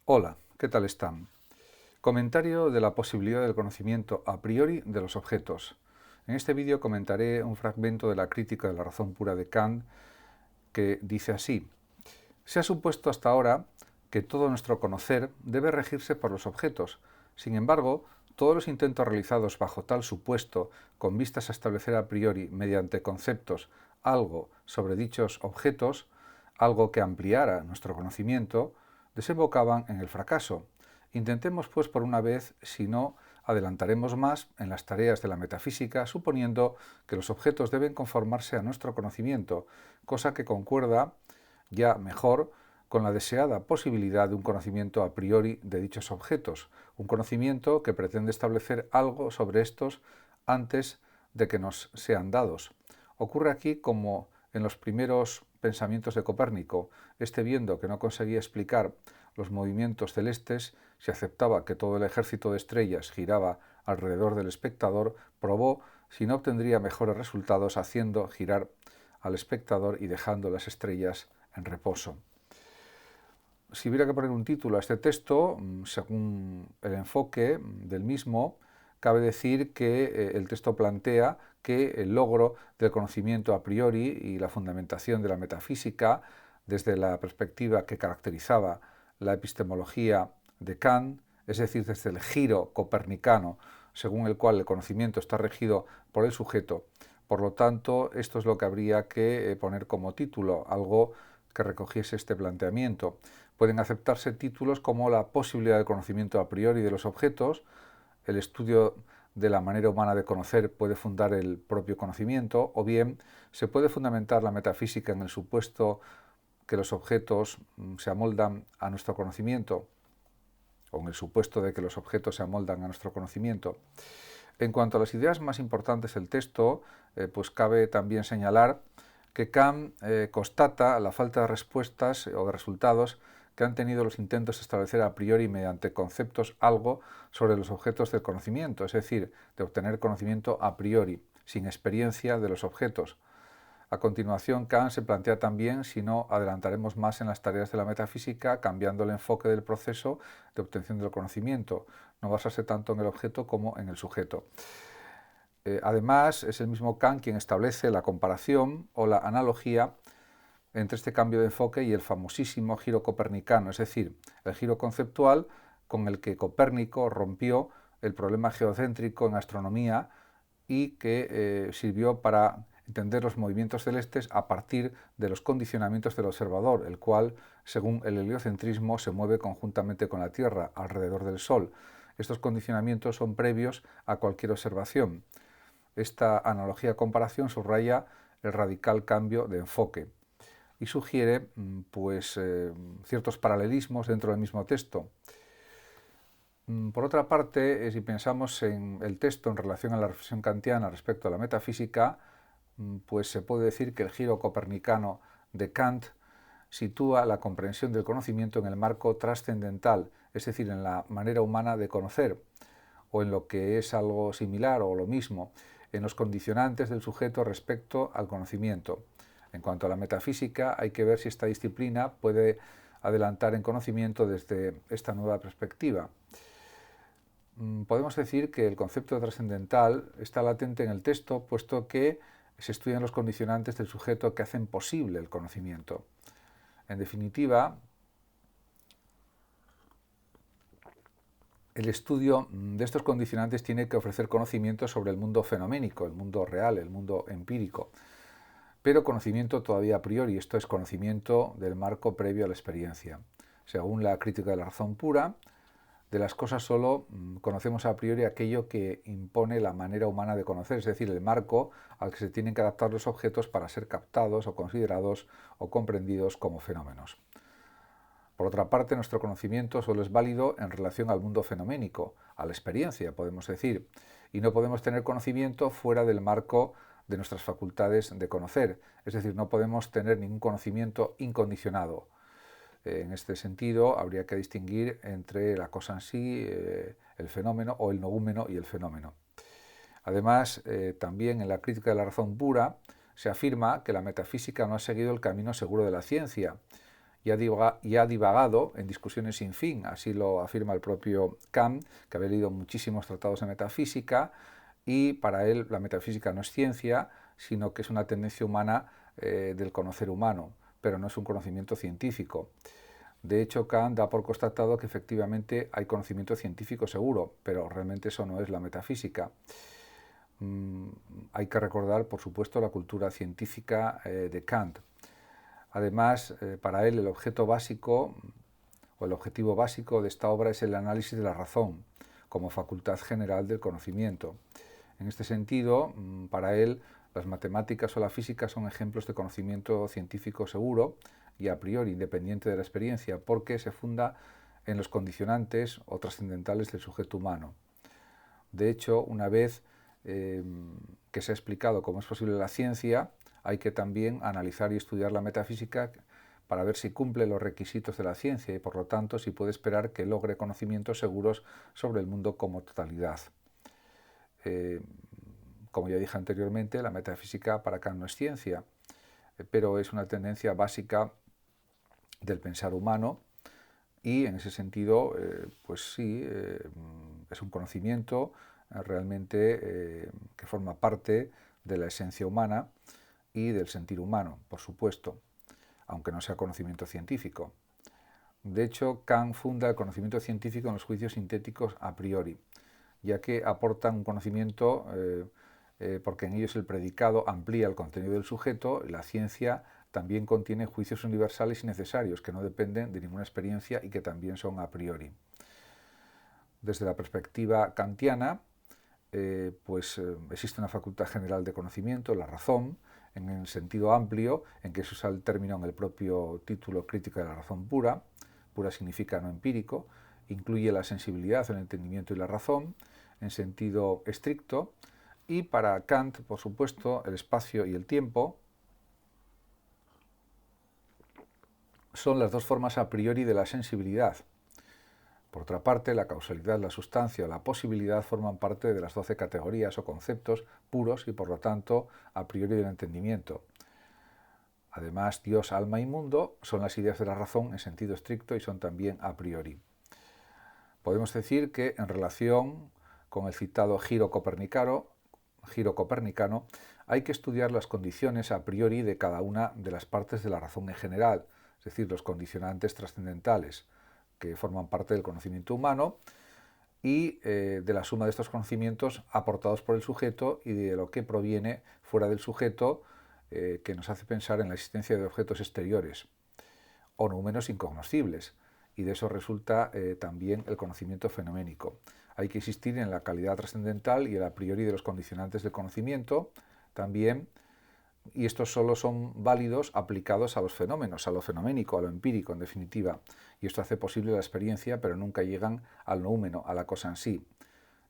Hola, ¿qué tal están? Comentario de la posibilidad del conocimiento a priori de los objetos. En este vídeo comentaré un fragmento de la crítica de la razón pura de Kant que dice así: se ha supuesto hasta ahora que todo nuestro conocer debe regirse por los objetos. Sin embargo, todos los intentos realizados bajo tal supuesto, con vistas a establecer a priori, mediante conceptos, algo sobre dichos objetos, algo que ampliara nuestro conocimiento, desembocaban en el fracaso. Intentemos, pues, por una vez, si no adelantaremos más en las tareas de la metafísica, suponiendo que los objetos deben conformarse a nuestro conocimiento, cosa que concuerda ya mejor con la deseada posibilidad de un conocimiento a priori de dichos objetos, un conocimiento que pretende establecer algo sobre estos antes de que nos sean dados. Ocurre aquí como en los primeros pensamientos de Copérnico. Este, viendo que no conseguía explicar los movimientos celestes, si aceptaba que todo el ejército de estrellas giraba alrededor del espectador, probó si no obtendría mejores resultados haciendo girar al espectador y dejando las estrellas en reposo. Si hubiera que poner un título a este texto, según el enfoque del mismo, cabe decir que el texto plantea que el logro del conocimiento a priori y la fundamentación de la metafísica, desde la perspectiva que caracterizaba la epistemología de Kant, es decir, desde el giro copernicano, según el cual el conocimiento está regido por el sujeto. Por lo tanto, esto es lo que habría que poner como título, algo que recogiese este planteamiento. Pueden aceptarse títulos como la posibilidad del conocimiento a priori de los objetos, el estudio de la manera humana de conocer puede fundar el propio conocimiento, o bien se puede fundamentar la metafísica en el supuesto que los objetos se amoldan a nuestro conocimiento, o en el supuesto de que los objetos se amoldan a nuestro conocimiento. En cuanto a las ideas más importantes del texto, pues cabe también señalar que Kant constata la falta de respuestas o de resultados que han tenido los intentos de establecer a priori mediante conceptos algo sobre los objetos del conocimiento, es decir, de obtener conocimiento a priori, sin experiencia de los objetos. A continuación, Kant se plantea también si no adelantaremos más en las tareas de la metafísica, cambiando el enfoque del proceso de obtención del conocimiento, no basarse tanto en el objeto como en el sujeto. Además, es el mismo Kant quien establece la comparación o la analogía entre este cambio de enfoque y el famosísimo giro copernicano, es decir, el giro conceptual con el que Copérnico rompió el problema geocéntrico en astronomía y que sirvió para entender los movimientos celestes a partir de los condicionamientos del observador, el cual, según el heliocentrismo, se mueve conjuntamente con la Tierra alrededor del Sol. Estos condicionamientos son previos a cualquier observación. Esta analogía-comparación subraya el radical cambio de enfoque y sugiere ciertos paralelismos dentro del mismo texto. Por otra parte, si pensamos en el texto en relación a la reflexión kantiana respecto a la metafísica, pues se puede decir que el giro copernicano de Kant sitúa la comprensión del conocimiento en el marco trascendental, es decir, en la manera humana de conocer, o en lo que es algo similar o lo mismo, en los condicionantes del sujeto respecto al conocimiento. En cuanto a la metafísica, hay que ver si esta disciplina puede adelantar en conocimiento desde esta nueva perspectiva. Podemos decir que el concepto trascendental está latente en el texto, puesto que se estudian los condicionantes del sujeto que hacen posible el conocimiento. En definitiva, el estudio de estos condicionantes tiene que ofrecer conocimiento sobre el mundo fenoménico, el mundo real, el mundo empírico, pero conocimiento todavía a priori, esto es conocimiento del marco previo a la experiencia. Según la crítica de la razón pura, de las cosas solo conocemos a priori aquello que impone la manera humana de conocer, es decir, el marco al que se tienen que adaptar los objetos para ser captados o considerados o comprendidos como fenómenos. Por otra parte, nuestro conocimiento solo es válido en relación al mundo fenoménico, a la experiencia, podemos decir, y no podemos tener conocimiento fuera del marco de nuestras facultades de conocer, es decir, no podemos tener ningún conocimiento incondicionado. En este sentido, habría que distinguir entre la cosa en sí, el fenómeno, o el noúmeno y el fenómeno. Además, también en la crítica de la razón pura se afirma que la metafísica no ha seguido el camino seguro de la ciencia, y ha divagado en discusiones sin fin, así lo afirma el propio Kant, que había leído muchísimos tratados de metafísica, y para él la metafísica no es ciencia, sino que es una tendencia humana del conocer humano, pero no es un conocimiento científico. De hecho, Kant da por constatado que efectivamente hay conocimiento científico seguro, pero realmente eso no es la metafísica. Hay que recordar, por supuesto, la cultura científica de Kant. Además, para él el objeto básico o el objetivo básico de esta obra es el análisis de la razón como facultad general del conocimiento. En este sentido, para él, las matemáticas o la física son ejemplos de conocimiento científico seguro y a priori independiente de la experiencia, porque se funda en los condicionantes o trascendentales del sujeto humano. De hecho, una vez que se ha explicado cómo es posible la ciencia, hay que también analizar y estudiar la metafísica para ver si cumple los requisitos de la ciencia y, por lo tanto, si puede esperar que logre conocimientos seguros sobre el mundo como totalidad. Como ya dije anteriormente, la metafísica para Kant no es ciencia, pero es una tendencia básica del pensar humano y, en ese sentido, pues sí, es un conocimiento realmente que forma parte de la esencia humana y del sentir humano, por supuesto, aunque no sea conocimiento científico. De hecho, Kant funda el conocimiento científico en los juicios sintéticos a priori, ya que aportan un conocimiento porque en ellos el predicado amplía el contenido del sujeto y la ciencia también contiene juicios universales y necesarios que no dependen de ninguna experiencia y que también son a priori. Desde la perspectiva kantiana, existe una facultad general de conocimiento, la razón, en el sentido amplio en que se usa el término en el propio título Crítica de la razón pura. Pura significa no empírico, incluye la sensibilidad, el entendimiento y la razón en sentido estricto, y para Kant, por supuesto, el espacio y el tiempo son las dos formas a priori de la sensibilidad. Por otra parte, la causalidad, la sustancia o la posibilidad forman parte de las 12 categorías o conceptos puros y, por lo tanto, a priori del entendimiento. Además, Dios, alma y mundo son las ideas de la razón en sentido estricto y son también a priori. Podemos decir que, en relación con el citado giro copernicano, hay que estudiar las condiciones a priori de cada una de las partes de la razón en general, es decir, los condicionantes trascendentales, que forman parte del conocimiento humano y de la suma de estos conocimientos aportados por el sujeto y de lo que proviene fuera del sujeto, que nos hace pensar en la existencia de objetos exteriores o no menos incognoscibles, y de eso resulta también el conocimiento fenoménico. Hay que insistir en la calidad trascendental y el a priori de los condicionantes del conocimiento también, y estos solo son válidos aplicados a los fenómenos, a lo fenoménico, a lo empírico, en definitiva. Y esto hace posible la experiencia, pero nunca llegan al noúmeno, a la cosa en sí.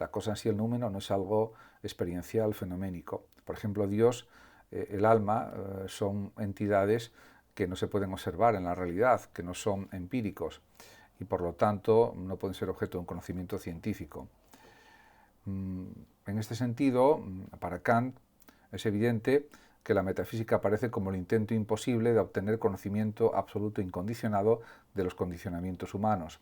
La cosa en sí, el noúmeno, no es algo experiencial, fenoménico. Por ejemplo, Dios, el alma, son entidades que no se pueden observar en la realidad, que no son empíricos y por lo tanto no pueden ser objeto de un conocimiento científico. En este sentido, para Kant es evidente que la metafísica aparece como el intento imposible de obtener conocimiento absoluto e incondicionado de los condicionamientos humanos.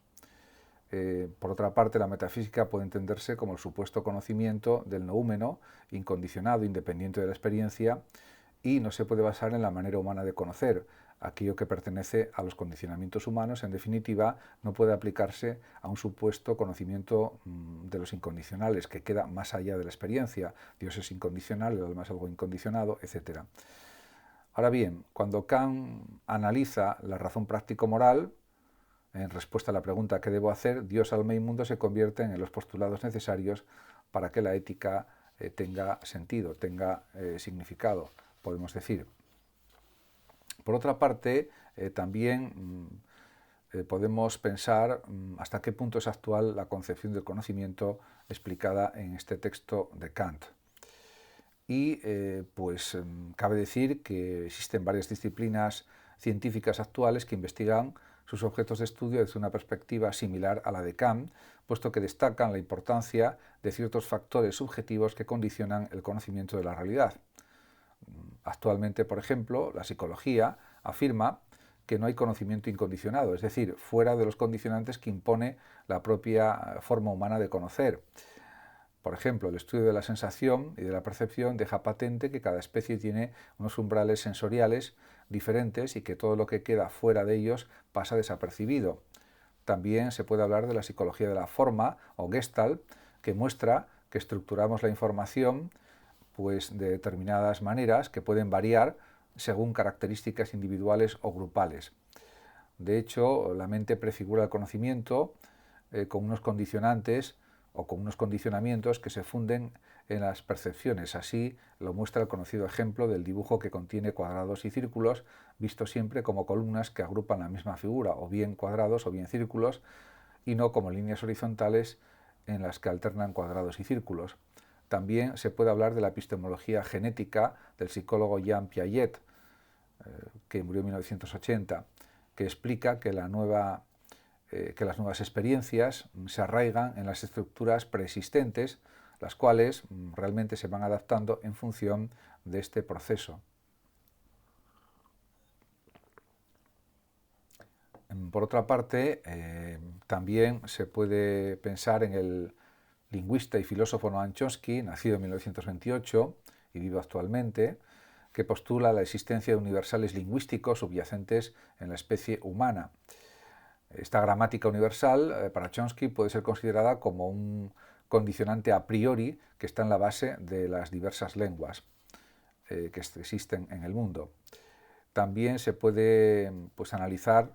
Por otra parte, la metafísica puede entenderse como el supuesto conocimiento del noúmeno, incondicionado, independiente de la experiencia, y no se puede basar en la manera humana de conocer. Aquello que pertenece a los condicionamientos humanos, en definitiva, no puede aplicarse a un supuesto conocimiento de los incondicionales, que queda más allá de la experiencia. Dios es incondicional, el alma es algo incondicionado, etc. Ahora bien, cuando Kant analiza la razón práctico-moral, en respuesta a la pregunta ¿qué debo hacer?, Dios, alma y mundo se convierten en los postulados necesarios para que la ética tenga sentido, tenga significado, podemos decir. Por otra parte, también podemos pensar hasta qué punto es actual la concepción del conocimiento explicada en este texto de Kant. Y cabe decir que existen varias disciplinas científicas actuales que investigan sus objetos de estudio desde una perspectiva similar a la de Kant, puesto que destacan la importancia de ciertos factores subjetivos que condicionan el conocimiento de la realidad. Actualmente, por ejemplo, la psicología afirma que no hay conocimiento incondicionado, es decir, fuera de los condicionantes que impone la propia forma humana de conocer. Por ejemplo, el estudio de la sensación y de la percepción deja patente que cada especie tiene unos umbrales sensoriales diferentes y que todo lo que queda fuera de ellos pasa desapercibido. También se puede hablar de la psicología de la forma o Gestalt, que muestra que estructuramos la información pues, de determinadas maneras que pueden variar según características individuales o grupales. De hecho, la mente prefigura el conocimiento con unos condicionantes o con unos condicionamientos que se funden en las percepciones. Así lo muestra el conocido ejemplo del dibujo que contiene cuadrados y círculos, visto siempre como columnas que agrupan la misma figura, o bien cuadrados o bien círculos, y no como líneas horizontales en las que alternan cuadrados y círculos. También se puede hablar de la epistemología genética del psicólogo Jean Piaget, que murió en 1980, que explica que las nuevas experiencias se arraigan en las estructuras preexistentes, las cuales realmente se van adaptando en función de este proceso. Por otra parte, también se puede pensar en el lingüista y filósofo Noam Chomsky, nacido en 1928 y vivo actualmente, que postula la existencia de universales lingüísticos subyacentes en la especie humana. Esta gramática universal, para Chomsky, puede ser considerada como un condicionante a priori que está en la base de las diversas lenguas que existen en el mundo. También se puede analizar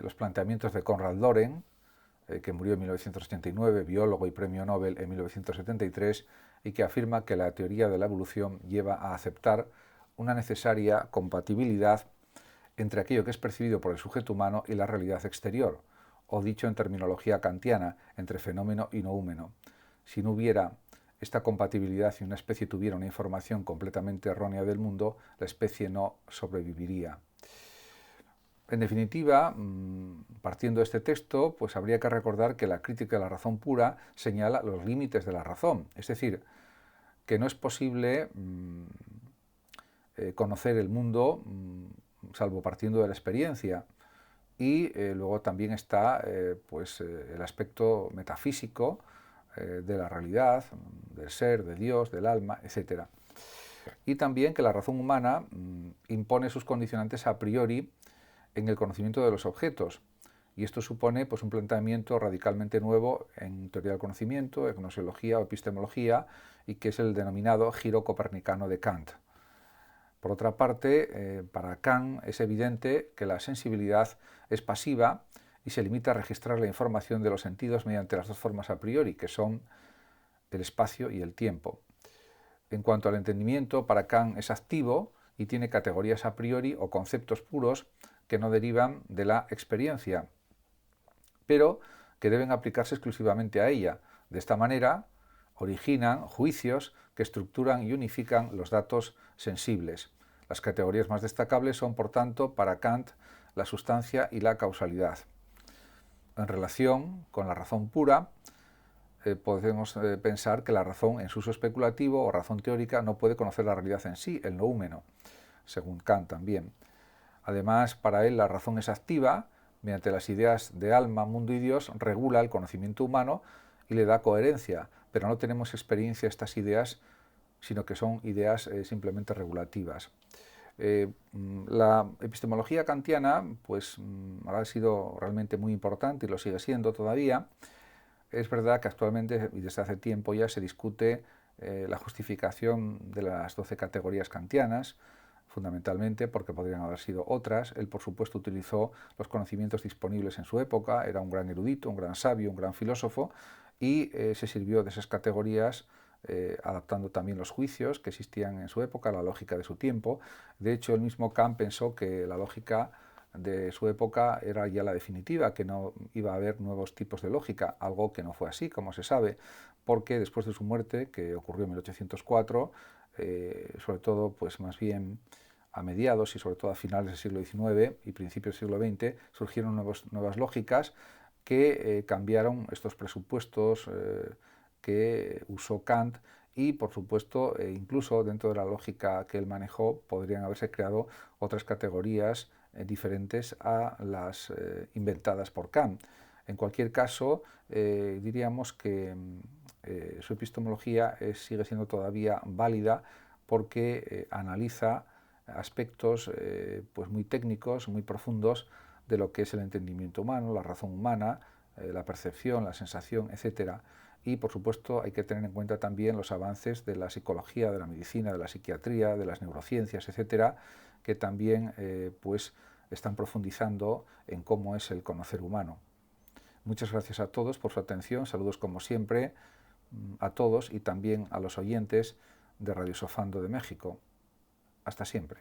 los planteamientos de Konrad Lorenz, que murió en 1989, biólogo y premio Nobel en 1973, y que afirma que la teoría de la evolución lleva a aceptar una necesaria compatibilidad entre aquello que es percibido por el sujeto humano y la realidad exterior, o dicho en terminología kantiana, entre fenómeno y noúmeno. Si no hubiera esta compatibilidad y una especie tuviera una información completamente errónea del mundo, la especie no sobreviviría. En definitiva, partiendo de este texto, pues habría que recordar que la crítica de la razón pura señala los límites de la razón, es decir, que no es posible conocer el mundo salvo partiendo de la experiencia. Y luego también está el aspecto metafísico de la realidad, del ser, de Dios, del alma, etc. Y también que la razón humana impone sus condicionantes a priori en el conocimiento de los objetos. Y esto supone un planteamiento radicalmente nuevo en teoría del conocimiento, gnoseología o epistemología, y que es el denominado giro copernicano de Kant. Por otra parte, para Kant es evidente que la sensibilidad es pasiva y se limita a registrar la información de los sentidos mediante las dos formas a priori, que son el espacio y el tiempo. En cuanto al entendimiento, para Kant es activo y tiene categorías a priori o conceptos puros que no derivan de la experiencia, pero que deben aplicarse exclusivamente a ella. De esta manera, originan juicios que estructuran y unifican los datos sensibles. Las categorías más destacables son, por tanto, para Kant, la sustancia y la causalidad. En relación con la razón pura, podemos pensar que la razón en su uso especulativo o razón teórica no puede conocer la realidad en sí, el noúmeno, según Kant también. Además, para él la razón es activa, mediante las ideas de alma, mundo y Dios, regula el conocimiento humano y le da coherencia, pero no tenemos experiencia de estas ideas, sino que son ideas simplemente regulativas. La epistemología kantiana ha sido realmente muy importante y lo sigue siendo todavía. Es verdad que actualmente y desde hace tiempo ya se discute la justificación de las 12 categorías kantianas, fundamentalmente porque podrían haber sido otras. Él, por supuesto, utilizó los conocimientos disponibles en su época, era un gran erudito, un gran sabio, un gran filósofo, y se sirvió de esas categorías adaptando también los juicios que existían en su época, la lógica de su tiempo. De hecho, el mismo Kant pensó que la lógica de su época era ya la definitiva, que no iba a haber nuevos tipos de lógica, algo que no fue así, como se sabe, porque después de su muerte, que ocurrió en 1804, sobre todo más bien a mediados y sobre todo a finales del siglo XIX y principios del siglo XX, surgieron nuevas lógicas que cambiaron estos presupuestos que usó Kant y, por supuesto, incluso dentro de la lógica que él manejó, podrían haberse creado otras categorías diferentes a las inventadas por Kant. En cualquier caso, diríamos que su epistemología sigue siendo todavía válida porque analiza aspectos pues muy técnicos, muy profundos de lo que es el entendimiento humano, la razón humana, la percepción, la sensación, etc. Y, por supuesto, hay que tener en cuenta también los avances de la psicología, de la medicina, de la psiquiatría, de las neurociencias, etc., que también pues, están profundizando en cómo es el conocer humano. Muchas gracias a todos por su atención, saludos como siempre a todos y también a los oyentes de Radio Sofando de México. Hasta siempre.